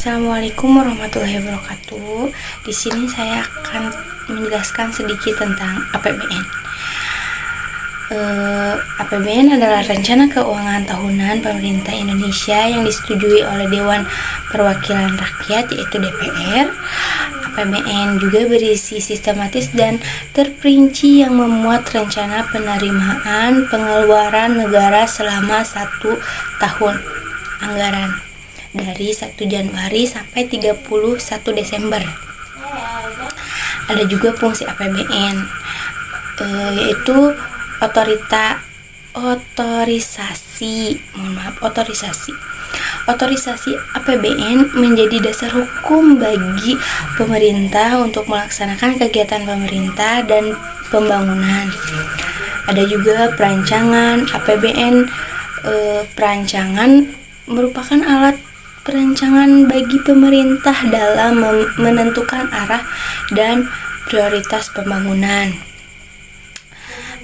Assalamualaikum warahmatullahi wabarakatuh. Di sini saya akan menjelaskan sedikit tentang APBN. APBN adalah rencana keuangan tahunan pemerintah Indonesia yang disetujui oleh Dewan Perwakilan Rakyat, yaitu DPR. APBN juga berisi sistematis dan terperinci yang memuat rencana penerimaan pengeluaran negara selama 1 tahun anggaran dari 1 Januari sampai 31 Desember. Ada juga fungsi APBN, yaitu Otorisasi APBN menjadi dasar hukum bagi pemerintah untuk melaksanakan kegiatan pemerintah dan pembangunan. Ada juga perancangan APBN. Perancangan merupakan alat perancangan bagi pemerintah dalam menentukan arah dan prioritas pembangunan.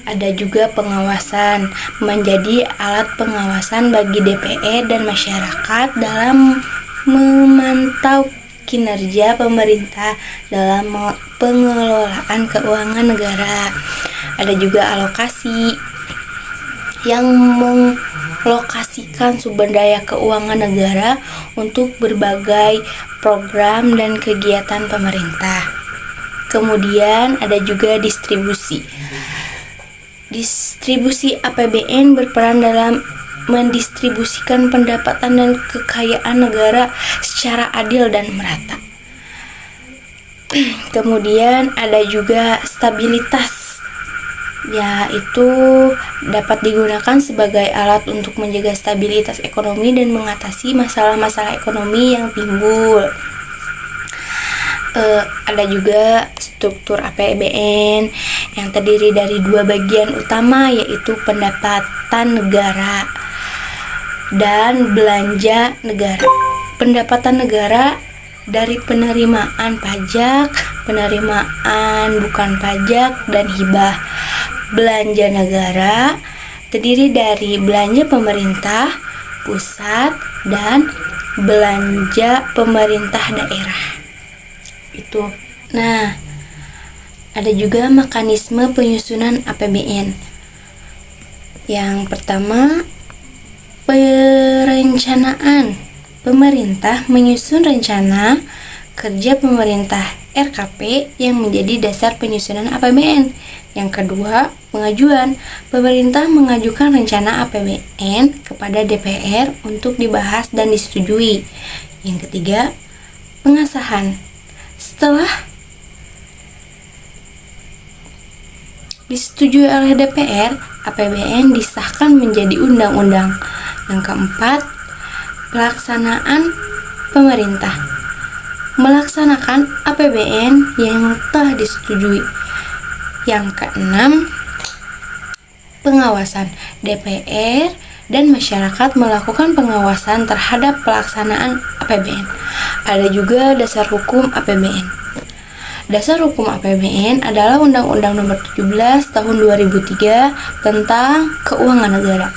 Ada juga pengawasan, menjadi alat pengawasan bagi DPR dan masyarakat dalam memantau kinerja pemerintah dalam pengelolaan keuangan negara. Ada juga alokasi yang melokasikan sumber daya keuangan negara untuk berbagai program dan kegiatan pemerintah. Kemudian ada juga distribusi. Distribusi APBN berperan dalam mendistribusikan pendapatan dan kekayaan negara secara adil dan merata. Kemudian ada juga stabilitas, yaitu dapat digunakan sebagai alat untuk menjaga stabilitas ekonomi dan mengatasi masalah-masalah ekonomi yang timbul. Ada juga struktur APBN yang terdiri dari 2 bagian utama, yaitu pendapatan negara dan belanja negara. Pendapatan negara dari penerimaan pajak, penerimaan bukan pajak, dan hibah. Belanja negara terdiri dari belanja pemerintah pusat dan belanja pemerintah daerah. Itu. Nah, ada juga mekanisme penyusunan APBN. Yang pertama, perencanaan. Pemerintah menyusun rencana kerja pemerintah RKP yang menjadi dasar penyusunan APBN. Yang kedua, pengajuan. Pemerintah mengajukan rencana APBN kepada DPR untuk dibahas dan disetujui. Yang ketiga, pengesahan. Setelah disetujui oleh DPR, APBN disahkan menjadi undang-undang. Yang keempat, pelaksanaan pemerintah melaksanakan APBN yang telah disetujui. Yang keenam, pengawasan. DPR dan masyarakat melakukan pengawasan terhadap pelaksanaan APBN. Ada juga dasar hukum APBN. Dasar hukum APBN adalah Undang-Undang Nomor 17 Tahun 2003 tentang Keuangan Negara.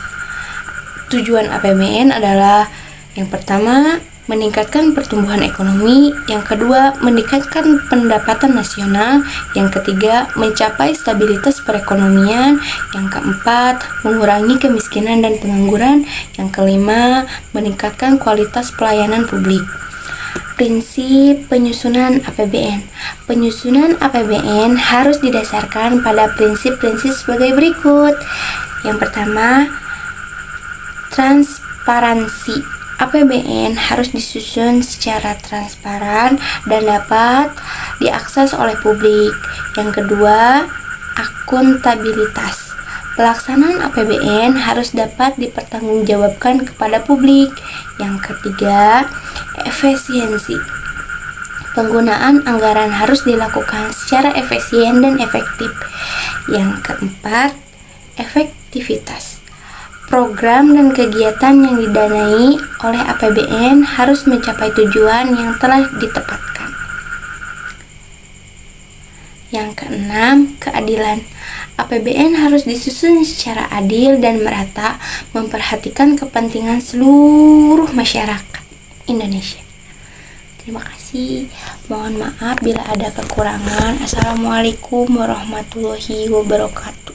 Tujuan APBN adalah yang pertama, meningkatkan pertumbuhan ekonomi, yang kedua, meningkatkan pendapatan nasional, yang ketiga, mencapai stabilitas perekonomian, yang keempat, mengurangi kemiskinan dan pengangguran, yang kelima, meningkatkan kualitas pelayanan publik. Prinsip penyusunan APBN. Penyusunan APBN harus didasarkan pada prinsip-prinsip sebagai berikut. Yang pertama, transparansi. APBN harus disusun secara transparan dan dapat diakses oleh publik. Yang kedua, akuntabilitas. Pelaksanaan APBN harus dapat dipertanggungjawabkan kepada publik. Yang ketiga, efisiensi. Penggunaan anggaran harus dilakukan secara efisien dan efektif. Yang keempat, efektivitas. Program dan kegiatan yang didanai oleh APBN harus mencapai tujuan yang telah ditetapkan. Yang keenam, keadilan. APBN harus disusun secara adil dan merata, memperhatikan kepentingan seluruh masyarakat Indonesia. Terima kasih. Mohon maaf bila ada kekurangan. Assalamualaikum warahmatullahi wabarakatuh.